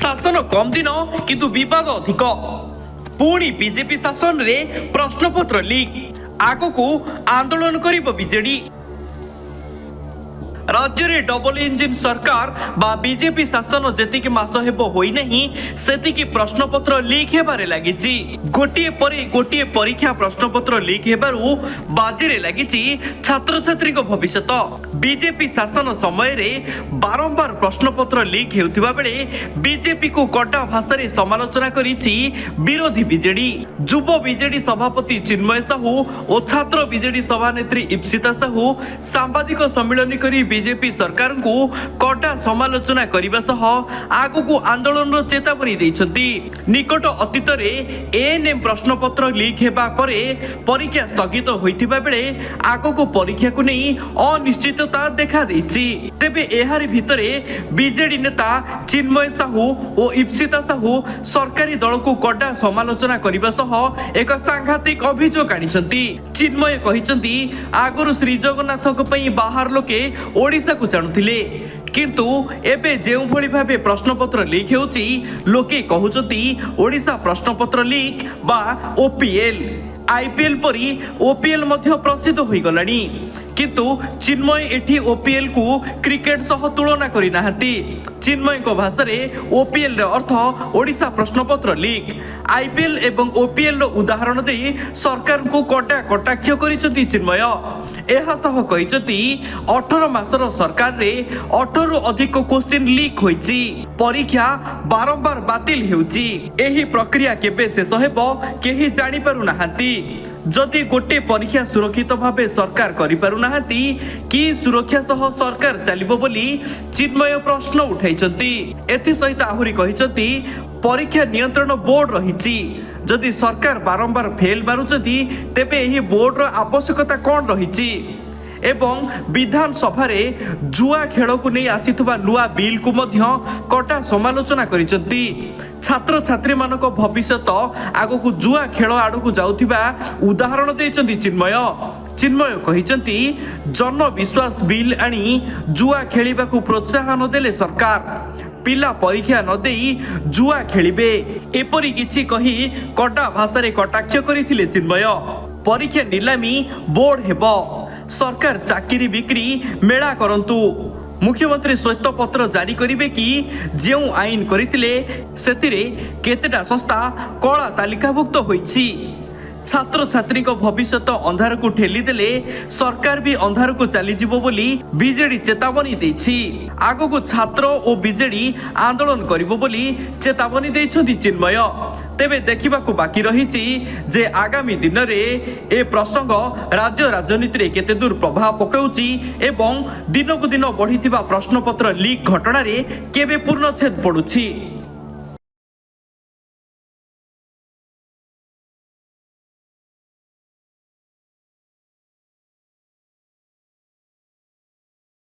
शासन कम दिन किंतु विवाद अधिक पुणी बीजेपी शासन रे प्रश्नपत्र लीक आगकू आंदोलन करिब बीजेडी। राज्य रे डबल इंजिन सरकार बा बीजेपी शासन जेतिकी मास हेबो होई नहीं सेतिकी प्रश्नपत्र लीक हेबारे लागिची। गोटिए परे गोटिए परीक्षा प्रश्नपत्र लीक हेबारु बाजीरे लागिची छात्र छात्री को भविष्यत। बीजेपी शासन समय रे बारंबार प्रश्नपत्र लीक हेउथिबा बेले बीजेपी को कड़ा भाषा रे समालोचना करिची विरोधी बीजेडी। युव बीजेडी सभापति चिन्मय साहू और छात्र बीजेडी सभानेत्री इप्सिता साहू सांबादिक सम्मेलन करी बीजेपी सरकार को कड़ा समालोचना करने सह आगू आंदोलन चेतावनी देइछंती। निकट अतीत रे एएनएम प्रश्नपत्र लीक हेबा परे परीक्षा स्थगित होइथिबा बेले आगू परीक्षा को नहीं अनिश्चितता देखा देइछि। तेबे एहारि भितरे बीजेडी नेता चिन्मय साहू और इप्सिता साहू सरकारी दल को कड़ा समालोचना करने सह एक सांघातिक अभियोग आनिछंती। चिन्मय कहिछंती आगुरु श्री जगन्नाथक पई बाहर लोके ओडिसा को जानुथिले किंतु एबे जेउ भली भाबे प्रश्नपत्र लीक हेउची लोके कहउचंती ओडिसा प्रश्नपत्र लीक बा ओपीएल आईपीएल परी ओपीएल मध्य प्रसिद्ध होई गलानी। किंतु चिन्मय एठी ओपीएल को क्रिकेट सह तुलना करि नाहंती। चिन्मय को भाषा रे ओपीएल रे अर्थ ओडिसा प्रश्नपत्र लीक आईपीएल एवं ओपीएल रो उदाहरण दे सरकार को कटा कटाक्ष करिसंती चिन्मय। एहा सह कहिसंती 18 मासर सरकार रे 18 रु अधिक क्वेश्चन लीक होईची। परीक्षा बारंबार बातिल हेउची। एही प्रक्रिया केबे शेष हेबो केही जानि पारु नाहंती। जदि गोटे परीक्षा सुरक्षित भावे सरकार करि पारु नाहंती कि सुरक्षा सह सरकार चलिबो बोली चिन्मय प्रश्न उठाइछंती। एथि सहित आहुरी कहिछंती परीक्षा नियंत्रण बोर्ड रहिछि। जदि सरकार बारंबार फेल मारुछंती तेबे एही बोर्ड रो आवश्यकता कोन रहिछि एवं विधान सभा रे जुआ खेल को नहीं आसीथुबा नुआ बिल को मध्य कटा समालोचना करिसंती। छात्र छात्री मानक भविष्यत आगो जुआ खेल आड़कू जाउथिबा उदाहरण देइचंती चिन्मय। चिन्मय कहिसंती जन विश्वास बिल आनी जुआ खेलिबा को प्रोत्साहन देले सरकार पिला परीक्षा न देई जुआ खेलिबे एपरी किछि कही कटा भाषा रे कटाक्ष करिथिले चिन्मय। परीक्षा निलामी बोर्ड हेबो सरकार चाकरी बिक्री मेला करंतु मुख्यमंत्री श्वेत पत्र जारी करिवे कि जेउ आईन करितिले सेतिरे केतेटा संस्था कला तालिकाभुक्त होईछि। छात्र छात्री को भविष्यत अंधार को ठेली देले सरकार भी अंधार को चली जीवो बोली बीजेडी चेतावनी देछि। आगो को छात्र और बीजेडी आंदोलन करिवो बोली चेतावनी देइछंती चिन्मय। तेबे देखिबा को बाकी रहिछि जे आगामी दिन रे ए प्रसंग राज्य राजनीति रे केते दूर प्रभाव पकाउछि एवं दिन को दिन बढ़िथिबा प्रश्नपत्र लीक घटना रे केबे पूर्णछेद पडुछि।